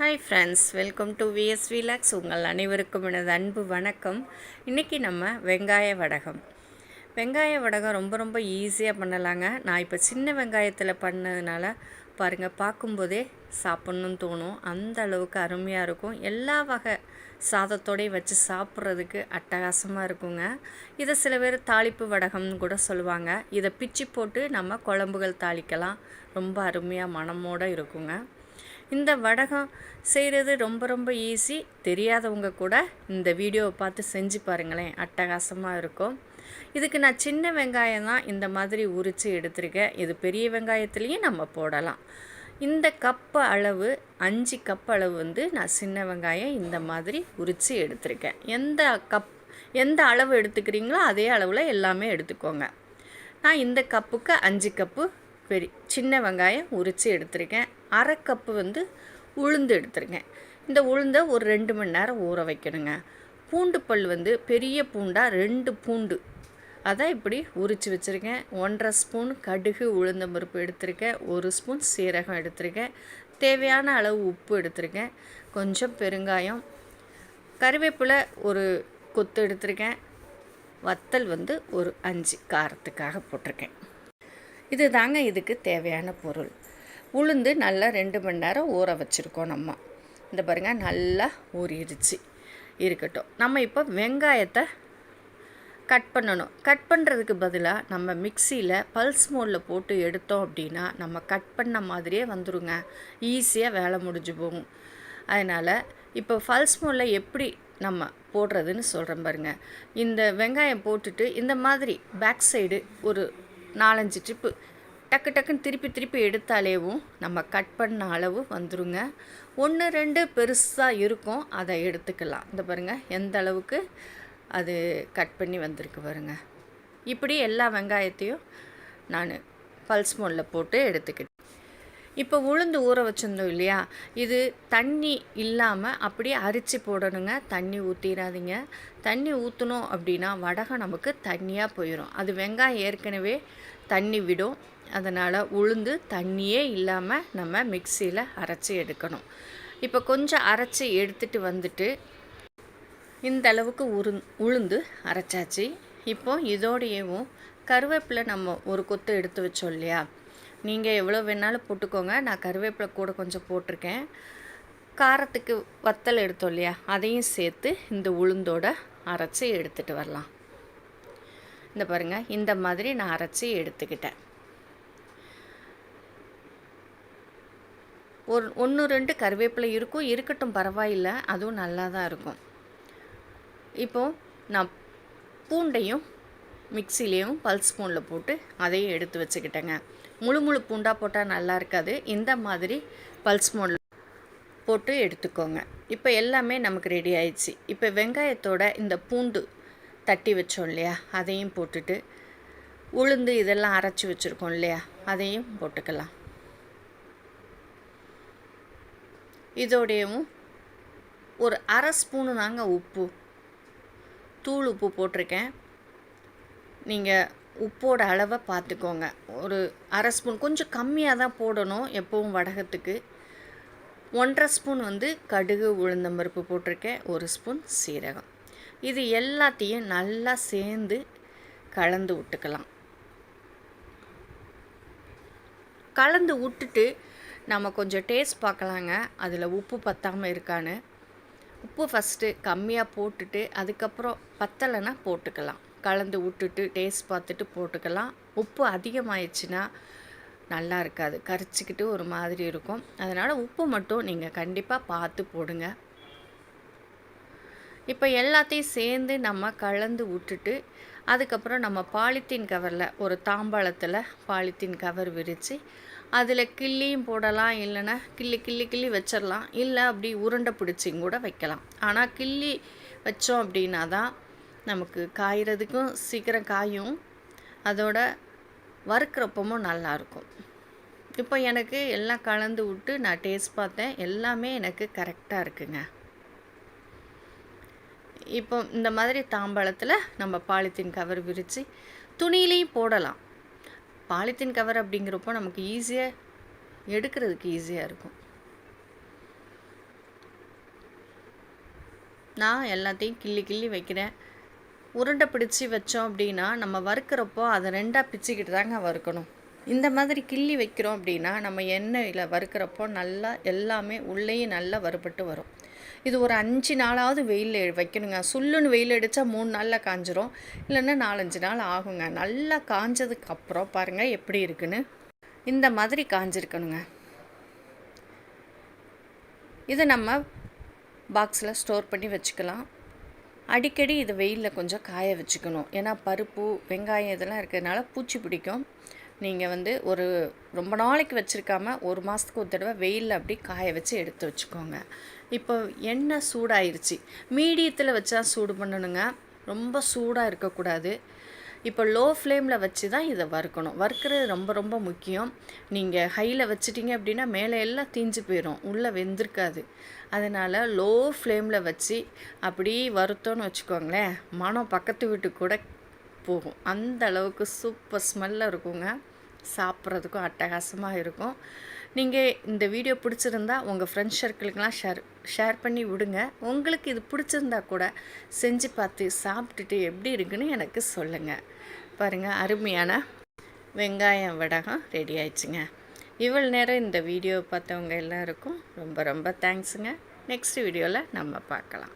Hi friends, welcome to VS vlogs. உங்கள் அனைவருக்கும் எனது அன்பு வணக்கம். இன்றைக்கி நம்ம வெங்காய வடகம் ரொம்ப ரொம்ப ஈஸியாக பண்ணலாங்க. நான் இப்போ சின்ன வெங்காயத்தில் பண்ணதுனால பாருங்கள், பார்க்கும்போதே சாப்பிட்ணுன்னு தோணும். அந்த அளவுக்கு அருமையாக இருக்கும். எல்லா வகை சாதத்தோடையும் வச்சு சாப்பிட்றதுக்கு அட்டகாசமாக இருக்குங்க. இதை சில பேர் தாளிப்பு வடகம்னு கூட சொல்லுவாங்க. இதை பிச்சு போட்டு நம்ம குழம்புகள் தாளிக்கலாம். ரொம்ப அருமையாக மணமோடு இருக்குங்க. இந்த வடகம் செய்கிறது ரொம்ப ரொம்ப ஈஸி. தெரியாதவங்க கூட இந்த வீடியோவை பார்த்து செஞ்சு பாருங்களேன், அட்டகாசமாக இருக்கும். இதுக்கு நான் சின்ன வெங்காயம் தான் இந்த மாதிரி உரித்து எடுத்திருக்கேன். இது பெரிய வெங்காயத்துலேயும் நம்ம போடலாம். இந்த கப்பு அளவு 5 கப் அளவு நான் சின்ன வெங்காயம் இந்த மாதிரி உரித்து எடுத்திருக்கேன். எந்த அளவு எடுத்துக்கிறீங்களோ அதே அளவில் எல்லாமே எடுத்துக்கோங்க. நான் இந்த கப்புக்கு 5 கப்பு சின்ன வெங்காயம் உரித்து எடுத்திருக்கேன். அரை கப்பு உளுந்து எடுத்துருக்கேன். இந்த உளுந்தை ஒரு 2 மணி நேரம் ஊற வைக்கணுங்க. பூண்டு பல் பெரிய பூண்டாக 2 பூண்டு அதை இப்படி உரித்து வச்சுருக்கேன். 1.5 ஸ்பூன் கடுகு உளுந்தம் பருப்பு எடுத்திருக்கேன். 1 ஸ்பூன் சீரகம் எடுத்திருக்கேன். தேவையான அளவு உப்பு எடுத்திருக்கேன். கொஞ்சம் பெருங்காயம், கறிவேப்பிலை ஒரு கொத்து எடுத்திருக்கேன். வத்தல் ஒரு 5 காரத்துக்காக போட்டிருக்கேன். இது தாங்க இதுக்கு தேவையான பொருள். உளுந்து நல்லா 2 மணி நேரம் ஊற வச்சுருக்கோம் நம்ம. இந்த பாருங்கள், நல்லா ஊறிடுச்சு. இருக்கட்டும். நம்ம இப்போ வெங்காயத்தை கட் பண்ணணும். கட் பண்ணுறதுக்கு பதிலாக நம்ம மிக்சியில் பல்ஸ் மோடில் போட்டு எடுத்தோம் அப்படின்னா நம்ம கட் பண்ண மாதிரியே வந்துடுங்க. ஈஸியாக வேலை முடிஞ்சு போகும். அதனால் இப்போ பல்ஸ் மோடில் எப்படி நம்ம போடுறதுன்னு சொல்கிறேன் பாருங்கள். இந்த வெங்காயம் போட்டுட்டு இந்த மாதிரி பேக் சைடு ஒரு 4-5 ட்ரிப்பு டக்குன்னு திருப்பி எடுத்தாலேவும் நம்ம கட் பண்ண அளவு வந்துருங்க. 1-2 பெருசாக இருக்கும், அதை எடுத்துக்கலாம். இந்த பாருங்கள் எந்த அளவுக்கு அது கட் பண்ணி வந்திருக்கு பாருங்கள். இப்படி எல்லா வெங்காயத்தையும் நான் பல்ஸ் மோடில் போட்டு எடுத்துக்கிட்டேன். இப்போ உளுந்து ஊற வச்சுருந்தோம் இல்லையா, இது தண்ணி இல்லாமல் அப்படியே அரிச்சு போடணுங்க. தண்ணி ஊற்றிடாதீங்க. தண்ணி ஊற்றணும் அப்படின்னா வடகம் நமக்கு தண்ணியாக போயிடும். அது வெங்காயம் ஏற்கனவே தண்ணி விடும். அதனால் உளுந்து தண்ணியே இல்லாமல் நம்ம மிக்சியில் அரைச்சி எடுக்கணும். இப்போ கொஞ்சம் அரைச்சி எடுத்துகிட்டு வந்துட்டு இந்த அளவுக்கு உளுந்து அரைச்சாச்சு. இப்போ இதோடையவும் கருவேப்பிலை நம்ம ஒரு கொத்து எடுத்து வச்சோம் இல்லையா, நீங்கள் எவ்வளோ வேணாலும் போட்டுக்கோங்க. நான் கருவேப்பிலை கூட கொஞ்சம் போட்டிருக்கேன். காரத்துக்கு வத்தல் எடுத்தோம் இல்லையா, அதையும் சேர்த்து இந்த உளுந்தோட அரைச்சி எடுத்துகிட்டு வரலாம். இந்த பாருங்கள், இந்த மாதிரி நான் அரைச்சி எடுத்துக்கிட்டேன். 1-2 கருவேப்பிலை இருக்கட்டும், பரவாயில்லை, அதுவும் நல்லா தான் இருக்கும். இப்போது நான் பூண்டையும் மிக்சிலேயும் பல்ஸ் ஸ்பூனில் போட்டு அதையும் எடுத்து வச்சுக்கிட்டேங்க. முழு பூண்டாக போட்டால் நல்லா இருக்காது. இந்த மாதிரி பல்ஸ் மோடில் போட்டு எடுத்துக்கோங்க. இப்போ எல்லாமே நமக்கு ரெடி ஆயிடுச்சு. இப்போ வெங்காயத்தோட இந்த பூண்டு தட்டி வச்சோம் இல்லையா, அதையும் போட்டுட்டு உளுந்து இதெல்லாம் அரைச்சி வச்சுருக்கோம் இல்லையா, அதையும் போட்டுக்கலாம். இதோடையும் ஒரு 1/2 ஸ்பூனு தாங்க தூள் உப்பு போட்டிருக்கேன். நீங்கள் உப்போட அளவை பார்த்துக்கோங்க. ஒரு 1/2 ஸ்பூன், கொஞ்சம் கம்மியாக தான் போடணும் எப்போவும் வடகத்துக்கு. 1.5 ஸ்பூன் கடுகு உளுந்தம்பருப்பு போட்டிருக்கேன். 1 ஸ்பூன் சீரகம். இது எல்லாத்தையும் நல்லா சேர்ந்து கலந்து விட்டுக்கலாம். கலந்து விட்டுட்டு நம்ம கொஞ்சம் டேஸ்ட் பார்க்கலாங்க, அதில் உப்பு பத்தாமல் இருக்கான்னு. உப்பு ஃபஸ்ட்டு கம்மியாக போட்டுட்டு அதுக்கப்புறம் பத்தலைன்னா போட்டுக்கலாம். கலந்து விட்டுட்டு டேஸ்ட் பார்த்துட்டு போட்டுக்கலாம். உப்பு அதிகமாகிடுச்சுன்னா நல்லா இருக்காது, கரிச்சிக்கிட்டு ஒரு மாதிரி இருக்கும். அதனால் உப்பு மட்டும் நீங்கள் கண்டிப்பாக பார்த்து போடுங்க. இப்போ எல்லாத்தையும் சேர்ந்து நம்ம கலந்து விட்டுட்டு அதுக்கப்புறம் நம்ம பாலித்தீன் கவரில் ஒரு தாம்பாளத்தில் பாலித்தீன் கவர் விரித்து அதில் கிள்ளியும் போடலாம், இல்லைன்னா கிள்ளி வச்சிடலாம். இல்லை அப்படி உருண்டை பிடிச்சிங்க கூட வைக்கலாம். ஆனால் கிள்ளி வச்சோம் அப்படின்னா தான் நமக்கு காய்கிறதுக்கும் சீக்கிரம் காயும், அதோட வறுக்கிறப்பமும் நல்லாயிருக்கும். இப்போ எனக்கு எல்லாம் கலந்து விட்டு நான் டேஸ்ட் பார்த்தேன். எல்லாமே எனக்கு கரெக்டாக இருக்குங்க. இப்போ இந்த மாதிரி தாம்பாளத்தில் நம்ம பாலித்தீன் கவர் விரித்து துணியிலையும் போடலாம். பாலித்தீன் கவர் அப்படிங்கிறப்போ நமக்கு ஈஸியாக எடுக்கிறதுக்கு ஈஸியாக இருக்கும். நான் எல்லாத்தையும் கிள்ளி கிள்ளி வைக்கிறேன். உருண்டை பிடிச்சி வச்சோம் அப்படின்னா நம்ம வறுக்கிறப்போ அதை 2ஆக பிச்சுக்கிட்டு தாங்க வறுக்கணும். இந்த மாதிரி கிள்ளி வைக்கிறோம் அப்படின்னா நம்ம எண்ணெயில் வறுக்கிறப்போ நல்லா எல்லாமே உள்ளேயும் நல்லா வறுபட்டு வரும். இது ஒரு 5 நாளாவது வெயிலில் வைக்கணுங்க. சுல்லுன்னு வெயில் அடித்தா 3 நாளில் காஞ்சிரும், இல்லைன்னா 4-5 நாள் ஆகுங்க. நல்லா காஞ்சதுக்கப்புறம் பாருங்கள் எப்படி இருக்குன்னு. இந்த மாதிரி காஞ்சிருக்கணுங்க. இதை நம்ம பாக்ஸில் ஸ்டோர் பண்ணி வச்சுக்கலாம். அடிக்கடி இது வெயிலில் கொஞ்சம் காய வச்சுக்கணும். ஏன்னா பருப்பு, வெங்காயம் இதெல்லாம் இருக்கிறதுனால பூச்சி பிடிக்கும். நீங்கள் ஒரு ரொம்ப நாளைக்கு வச்சுருக்காம 1 மாதத்துக்கு ஒரு தடவை வெயிலில் அப்படி காய வச்சு எடுத்து வச்சுக்கோங்க. இப்போ எண்ணெய் சூடாயிருச்சு. மீடியத்தில் வச்சா சூடு பண்ணணுங்க, ரொம்ப சூடாக இருக்கக்கூடாது. இப்போ லோ ஃப்ளேமில் வச்சு தான் இதை வறுக்கணும். வறுக்கிறது ரொம்ப ரொம்ப முக்கியம். நீங்கள் ஹையில் வச்சிட்டிங்க அப்படின்னா மேலே எல்லாம் தீஞ்சு போயிடும், உள்ளே வெந்திருக்காது. அதனால் லோ ஃப்ளேமில் வச்சு அப்படி வறுத்தோன்னு வச்சுக்கோங்களேன், மனம் பக்கத்து வீட்டுக்கு கூட போகும். அந்த அளவுக்கு சூப்பர் ஸ்மெல்லாக இருக்குங்க. சாப்பிட்றதுக்கும் அட்டகாசமாக இருக்கும். நீங்கள் இந்த வீடியோ பிடிச்சிருந்தா உங்கள் ஃப்ரெண்ட்ஸ் சர்க்கிளுக்கெலாம் ஷேர் பண்ணி விடுங்க. உங்களுக்கு இது பிடிச்சிருந்தா கூட செஞ்சு பார்த்து சாப்பிட்டுட்டு எப்படி இருக்குன்னு எனக்கு சொல்லுங்கள். பாருங்கள், அருமையான வெங்காயம் வடகம் ரெடி ஆயிடுச்சுங்க. இவ்வளோ நேரம் இந்த வீடியோ பார்த்தவங்க எல்லாருக்கும் ரொம்ப ரொம்ப தேங்க்ஸுங்க. நெக்ஸ்ட் வீடியோவில் நம்ம பார்க்கலாம்.